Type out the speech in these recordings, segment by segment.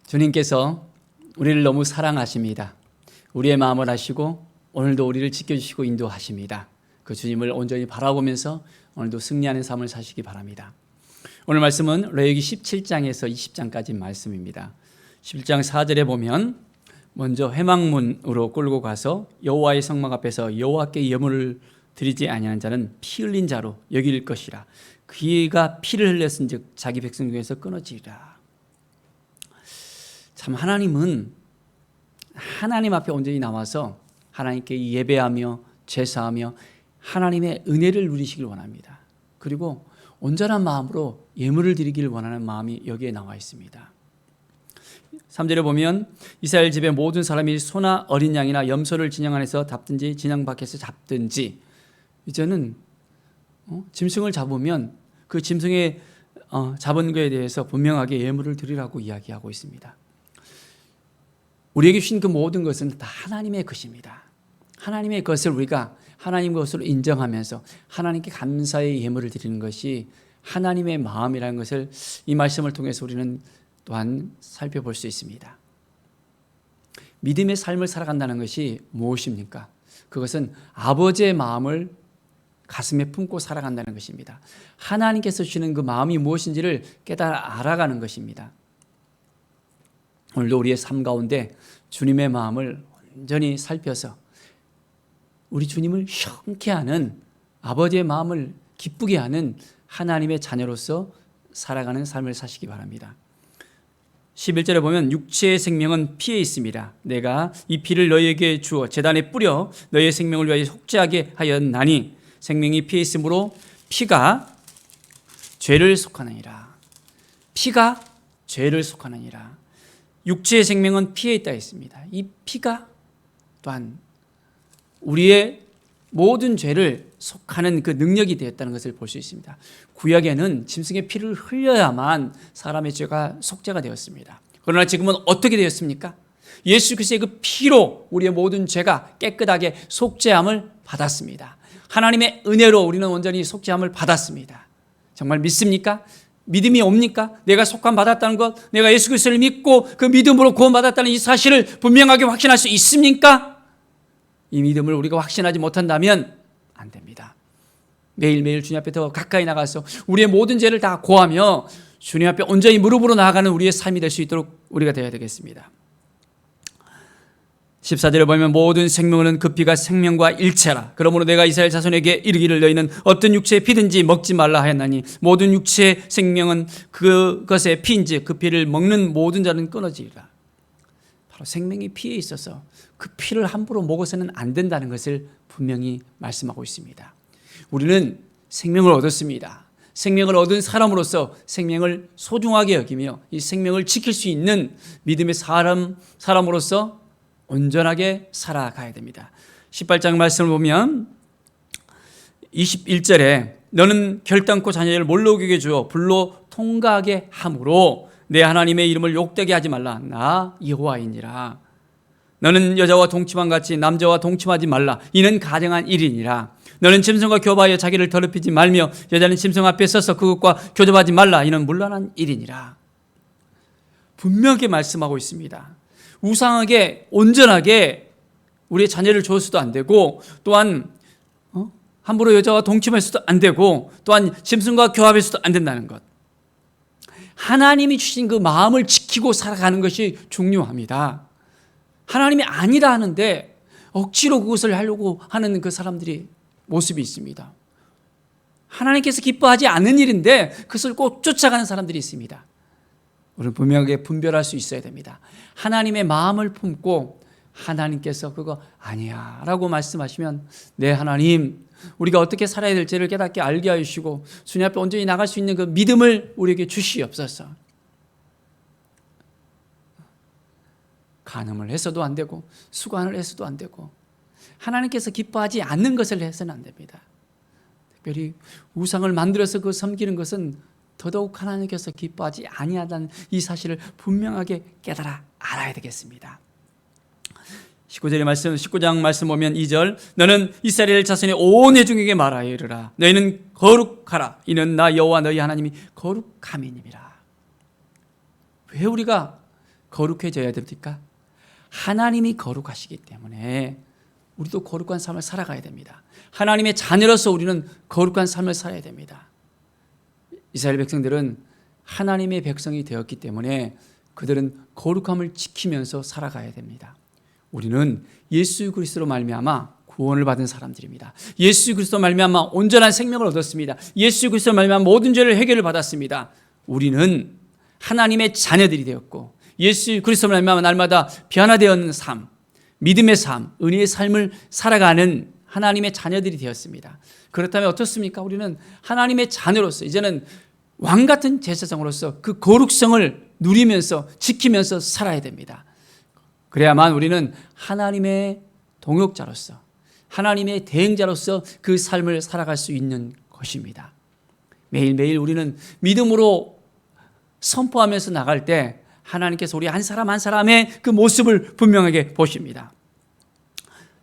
주님께서 우리를 너무 사랑하십니다. 우리의 마음을 아시고 오늘도 우리를 지켜주시고 인도하십니다. 그 주님을 온전히 바라보면서 오늘도 승리하는 삶을 사시기 바랍니다. 오늘 말씀은 레위기 17장에서 20장까지 말씀입니다. 11장 4절에 보면 먼저 회막문으로 끌고 가서 여호와의 성막 앞에서 여호와께 예물을 드리지 아니하는 자는 피 흘린 자로 여길 것이라. 그가 피를 흘렸은즉 자기 백성 중에서 끊어지리라. 참 하나님은 하나님 앞에 온전히 나와서 하나님께 예배하며 제사하며 하나님의 은혜를 누리시길 원합니다. 그리고 온전한 마음으로 예물을 드리기를 원하는 마음이 여기에 나와 있습니다. 3절에 보면 이스라엘 집의 모든 사람이 소나 어린 양이나 염소를 진영 안에서 잡든지 진영 밖에서 잡든지, 이제는 짐승을 잡으면 그 짐승에 잡은 것에 대해서 분명하게 예물을 드리라고 이야기하고 있습니다. 우리에게 주신 그 모든 것은 다 하나님의 것입니다. 하나님의 것을 우리가 하나님 것으로 인정하면서 하나님께 감사의 예물을 드리는 것이 하나님의 마음이라는 것을 이 말씀을 통해서 우리는 또한 살펴볼 수 있습니다. 믿음의 삶을 살아간다는 것이 무엇입니까? 그것은 아버지의 마음을 가슴에 품고 살아간다는 것입니다. 하나님께서 주시는 그 마음이 무엇인지를 깨달아 알아가는 것입니다. 오늘도 우리의 삶 가운데 주님의 마음을 온전히 살펴서 우리 주님을 형케 하는, 아버지의 마음을 기쁘게 하는 하나님의 자녀로서 살아가는 삶을 사시기 바랍니다. 11절에 보면 육체의 생명은 피에 있습니다. 내가 이 피를 너희에게 주어 제단에 뿌려 너희의 생명을 위하여 속죄하게 하였나니 생명이 피에 있으므로 피가 죄를 속하느니라. 피가 죄를 속하느니라. 육체의 생명은 피에 있다 했습니다. 이 피가 또한 우리의 모든 죄를 속하는 그 능력이 되었다는 것을 볼 수 있습니다. 구약에는 짐승의 피를 흘려야만 사람의 죄가 속죄가 되었습니다. 그러나 지금은 어떻게 되었습니까? 예수 그리스도의 그 피로 우리의 모든 죄가 깨끗하게 속죄함을 받았습니다. 하나님의 은혜로 우리는 온전히 속죄함을 받았습니다. 정말 믿습니까? 믿음이 옵니까? 내가 속함 받았다는 것, 내가 예수 그리스도를 믿고 그 믿음으로 구원받았다는 이 사실을 분명하게 확신할 수 있습니까? 이 믿음을 우리가 확신하지 못한다면 안 됩니다. 매일매일 주님 앞에 더 가까이 나가서 우리의 모든 죄를 다 고하며 주님 앞에 온전히 무릎으로 나아가는 우리의 삶이 될 수 있도록 우리가 되어야 되겠습니다. 14절에 보면 모든 생명은 그 피가 생명과 일체라. 그러므로 내가 이스라엘 자손에게 이르기를 너희는 어떤 육체의 피든지 먹지 말라 하였나니 모든 육체의 생명은 그것의 피인지 그 피를 먹는 모든 자는 끊어지리라. 바로 생명이 피에 있어서 그 피를 함부로 먹어서는 안 된다는 것을 분명히 말씀하고 있습니다. 우리는 생명을 얻었습니다. 생명을 얻은 사람으로서 생명을 소중하게 여기며 이 생명을 지킬 수 있는 믿음의 사람으로서 온전하게 살아가야 됩니다. 18장 말씀을 보면 21절에 너는 결단코 자녀를 몰록에게 주어 불로 통과하게 함으로 내 하나님의 이름을 욕되게 하지 말라. 나 여호와이니라. 너는 여자와 동침한 같이 남자와 동침하지 말라. 이는 가정한 일이니라. 너는 짐승과 교합하여 자기를 더럽히지 말며 여자는 짐승 앞에 서서 그것과 교접하지 말라. 이는 문란한 일이니라. 분명하게 말씀하고 있습니다. 우상하게 온전하게 우리의 자녀를 주어서도 안 되고, 또한 함부로 여자와 동침해서도 안 되고, 또한 짐승과 교합해서도 안 된다는 것. 하나님이 주신 그 마음을 지키고 살아가는 것이 중요합니다. 하나님이 아니라 하는데 억지로 그것을 하려고 하는 그 사람들이 모습이 있습니다. 하나님께서 기뻐하지 않는 일인데 그것을 꼭 쫓아가는 사람들이 있습니다. 우리는 분명하게 분별할 수 있어야 됩니다. 하나님의 마음을 품고 하나님께서 그거 아니야 라고 말씀하시면, 네 하나님, 우리가 어떻게 살아야 될지를 깨닫게 알게 하시고 주님 앞에 온전히 나갈 수 있는 그 믿음을 우리에게 주시옵소서. 간음을 해서도 안 되고 수관을 해서도 안 되고 하나님께서 기뻐하지 않는 것을 해서는 안 됩니다. 특별히 우상을 만들어서 그 섬기는 것은 더더욱 하나님께서 기뻐하지 아니하다는 이 사실을 분명하게 깨달아 알아야 되겠습니다. 19장 말씀 보면 2절, 너는 이스라엘 자손의 온 회중에게 말하여 이르라. 너희는 거룩하라. 이는 나 여호와 너희 하나님이 거룩함이니라. 왜 우리가 거룩해져야 됩니까? 하나님이 거룩하시기 때문에 우리도 거룩한 삶을 살아가야 됩니다. 하나님의 자녀로서 우리는 거룩한 삶을 살아야 됩니다. 이스라엘 백성들은 하나님의 백성이 되었기 때문에 그들은 거룩함을 지키면서 살아가야 됩니다. 우리는 예수 그리스도로 말미암아 구원을 받은 사람들입니다. 예수 그리스도로 말미암아 온전한 생명을 얻었습니다. 예수 그리스도로 말미암아 모든 죄를 해결을 받았습니다. 우리는 하나님의 자녀들이 되었고 예수 그리스도로 말미암아 날마다 변화되었는 삶, 믿음의 삶, 은혜의 삶을 살아가는 하나님의 자녀들이 되었습니다. 그렇다면 어떻습니까? 우리는 하나님의 자녀로서 이제는 왕같은 제사장으로서 그 거룩성을 누리면서 지키면서 살아야 됩니다. 그래야만 우리는 하나님의 동역자로서 하나님의 대행자로서 그 삶을 살아갈 수 있는 것입니다. 매일매일 우리는 믿음으로 선포하면서 나갈 때 하나님께서 우리 한 사람 한 사람의 그 모습을 분명하게 보십니다.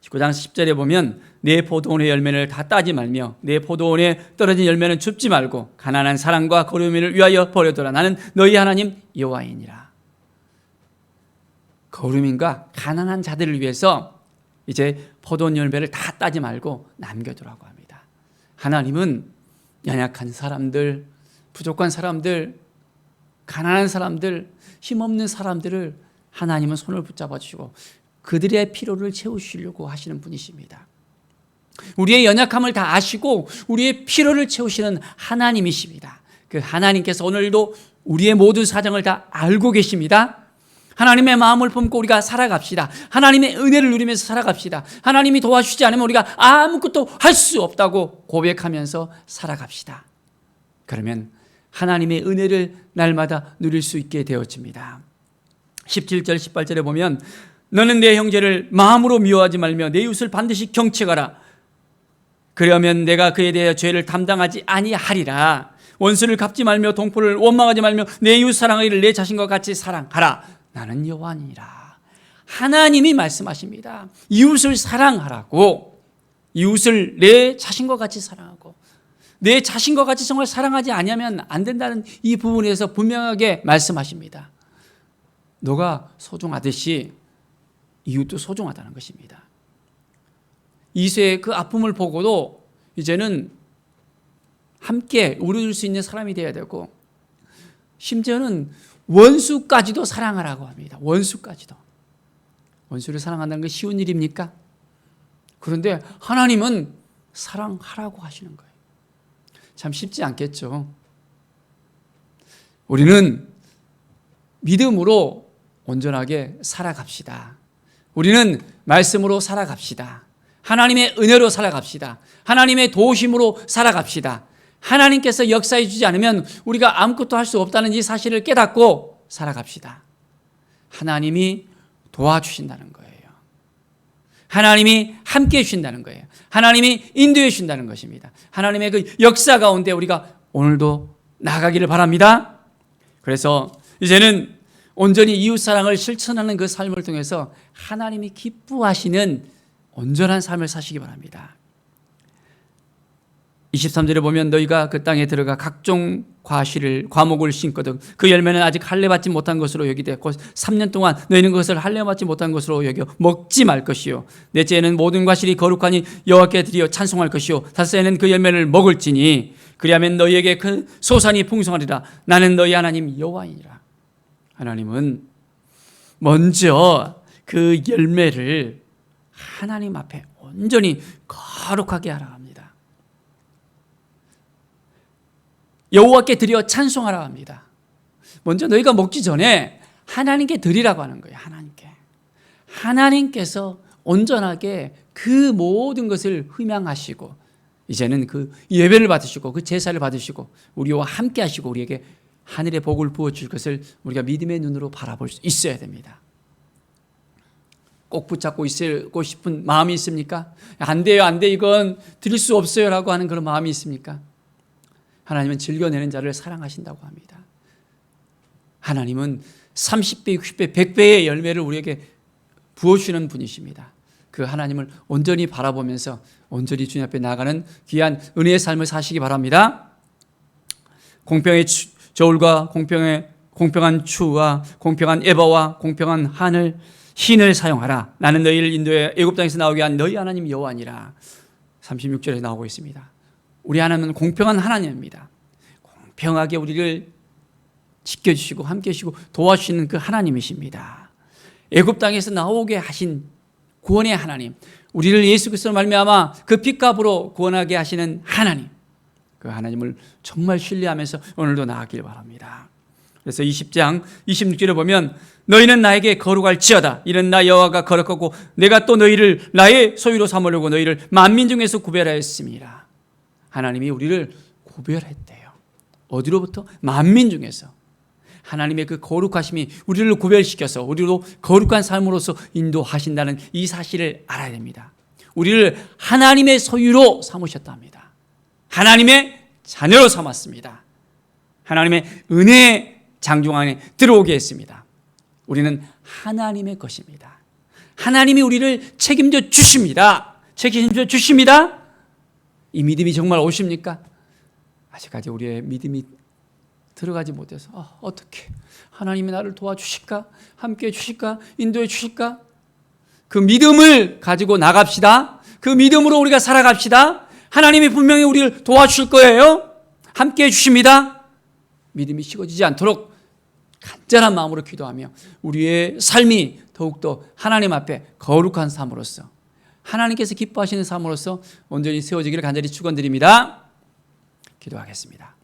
19장 10절에 보면 내 포도원의 열매를 다 따지 말며 내 포도원에 떨어진 열매는 줍지 말고 가난한 사랑과 거룩을 위하여 버려둬라. 나는 너희 하나님 여호와이니라. 거룩인과 가난한 자들을 위해서 이제 포도원 열매를 다 따지 말고 남겨두라고 합니다. 하나님은 연약한 사람들, 부족한 사람들, 가난한 사람들, 힘없는 사람들을 하나님은 손을 붙잡아 주시고 그들의 필요를 채우시려고 하시는 분이십니다. 우리의 연약함을 다 아시고 우리의 필요를 채우시는 하나님이십니다. 그 하나님께서 오늘도 우리의 모든 사정을 다 알고 계십니다. 하나님의 마음을 품고 우리가 살아갑시다. 하나님의 은혜를 누리면서 살아갑시다. 하나님이 도와주지 않으면 우리가 아무것도 할 수 없다고 고백하면서 살아갑시다. 그러면 하나님의 은혜를 날마다 누릴 수 있게 되어집니다. 17절 18절에 보면 너는 내 형제를 마음으로 미워하지 말며 내 이웃을 반드시 경책하라. 그러면 내가 그에 대해 죄를 담당하지 아니하리라. 원수를 갚지 말며 동포를 원망하지 말며 내 이웃 사랑하기를 내 자신과 같이 사랑하라. 나는 여호와니라. 하나님이 말씀하십니다. 이웃을 사랑하라고. 이웃을 내 자신과 같이 사랑하고 내 자신과 같이 정말 사랑하지 않으면 안 된다는 이 부분에서 분명하게 말씀하십니다. 너가 소중하듯이 이웃도 소중하다는 것입니다. 이세의 그 아픔을 보고도 이제는 함께 울어줄 수 있는 사람이 되어야 되고 심지어는 원수까지도 사랑하라고 합니다. 원수까지도. 원수를 사랑한다는 게 쉬운 일입니까? 그런데 하나님은 사랑하라고 하시는 거예요. 참 쉽지 않겠죠. 우리는 믿음으로 온전하게 살아갑시다. 우리는 말씀으로 살아갑시다. 하나님의 은혜로 살아갑시다. 하나님의 도우심으로 살아갑시다. 하나님께서 역사해 주지 않으면 우리가 아무것도 할 수 없다는 이 사실을 깨닫고 살아갑시다. 하나님이 도와주신다는 거예요. 하나님이 함께 해주신다는 거예요. 하나님이 인도해 주신다는 것입니다. 하나님의 그 역사 가운데 우리가 오늘도 나가기를 바랍니다. 그래서 이제는 온전히 이웃사랑을 실천하는 그 삶을 통해서 하나님이 기뻐하시는 온전한 삶을 사시기 바랍니다. 23절에 보면 너희가 그 땅에 들어가 각종 과목을 심거든 그 열매는 아직 할례 받지 못한 것으로 여기되 곧 3년 동안 너희는 그것을 할례 받지 못한 것으로 여겨 먹지 말 것이요 넷째에는 모든 과실이 거룩하니 여호와께 드리어 찬송할 것이요 다섯째에는 그 열매를 먹을지니 그리하면 너희에게 그 소산이 풍성하리라. 나는 너희 하나님 여호와이니라. 하나님은 먼저 그 열매를 하나님 앞에 온전히 거룩하게 하라 합니다. 여호와께 드려 찬송하라 합니다. 먼저 너희가 먹기 전에 하나님께 드리라고 하는 거예요. 하나님께서 온전하게 그 모든 것을 흠양하시고 이제는 그 예배를 받으시고 그 제사를 받으시고 우리와 함께 하시고 우리에게 하늘의 복을 부어줄 것을 우리가 믿음의 눈으로 바라볼 수 있어야 됩니다. 꼭 붙잡고 있고 싶은 마음이 있습니까? 안 돼요, 안 돼, 이건 드릴 수 없어요 라고 하는 그런 마음이 있습니까? 하나님은 즐겨내는 자를 사랑하신다고 합니다. 하나님은 30배, 60배, 100배의 열매를 우리에게 부어주시는 분이십니다. 그 하나님을 온전히 바라보면서 온전히 주님 앞에 나가는 귀한 은혜의 삶을 사시기 바랍니다. 공평의 저울과 공평의 공평한 추와 공평한 에바와 공평한 하늘 흰을 사용하라. 나는 너희를 인도해 애굽 땅에서 나오게 한 너희 하나님 여호와니라. 36절에 나오고 있습니다. 우리 하나님은 공평한 하나님입니다. 공평하게 우리를 지켜주시고 함께 해주시고 도와주시는 그 하나님이십니다. 애굽 땅에서 나오게 하신 구원의 하나님, 우리를 예수 그리스도로 말미암아 그 핏값으로 구원하게 하시는 하나님, 그 하나님을 정말 신뢰하면서 오늘도 나아가길 바랍니다. 그래서 20장 26절에 보면 너희는 나에게 거룩할지어다. 이는 나 여호와가 거룩하고 내가 또 너희를 나의 소유로 삼으려고 너희를 만민 중에서 구별하였습니다. 하나님이 우리를 구별했대요. 어디로부터? 만민 중에서. 하나님의 그 거룩하심이 우리를 구별시켜서 우리로 거룩한 삶으로서 인도하신다는 이 사실을 알아야 됩니다. 우리를 하나님의 소유로 삼으셨답니다. 하나님의 자녀로 삼았습니다. 하나님의 은혜의 장중 안에 들어오게 했습니다. 우리는 하나님의 것입니다. 하나님이 우리를 책임져 주십니다. 책임져 주십니다. 이 믿음이 정말 오십니까? 아직까지 우리의 믿음이 들어가지 못해서 어떻게 하나님이 나를 도와주실까? 함께 해주실까? 인도해 주실까? 그 믿음을 가지고 나갑시다. 그 믿음으로 우리가 살아갑시다. 하나님이 분명히 우리를 도와주실 거예요. 함께 해주십니다. 믿음이 식어지지 않도록 간절한 마음으로 기도하며 우리의 삶이 더욱더 하나님 앞에 거룩한 삶으로서 하나님께서 기뻐하시는 삶으로서 온전히 세워지기를 간절히 축원드립니다. 기도하겠습니다.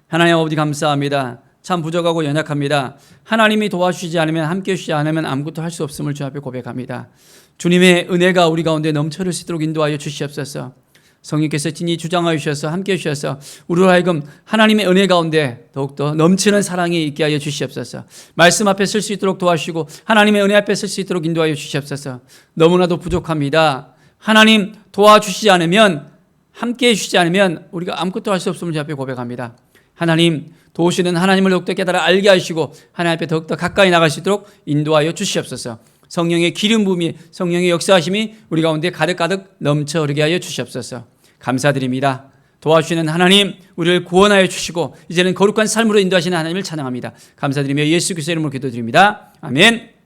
하나님 아버지 감사합니다. 참 부족하고 연약합니다. 하나님이 도와주시지 않으면 함께 해주시지 않으면 아무것도 할 수 없음을 주 앞에 고백합니다. 주님의 은혜가 우리 가운데 넘쳐날 수 있도록 인도하여 주시옵소서. 성령께서 진히 주장하여 주셔서 함께 해주셔서 우리로 하여금 하나님의 은혜 가운데 더욱더 넘치는 사랑이 있게 하여 주시옵소서. 말씀 앞에 쓸 수 있도록 도와주시고 하나님의 은혜 앞에 쓸 수 있도록 인도하여 주시옵소서. 너무나도 부족합니다. 하나님 도와주시지 않으면 함께 해주시지 않으면 우리가 아무것도 할 수 없음을 주 앞에 고백합니다. 하나님 도우시는 하나님을 더욱더 깨달아 알게 하시고 하나님 앞에 더욱더 가까이 나갈 수 있도록 인도하여 주시옵소서. 성령의 기름 부음이 성령의 역사하심이 우리 가운데 가득가득 넘쳐 흐르게 하여 주시옵소서. 감사드립니다. 도와주시는 하나님, 우리를 구원하여 주시고 이제는 거룩한 삶으로 인도하시는 하나님을 찬양합니다. 감사드리며 예수 그리스도의 이름으로 기도드립니다. 아멘.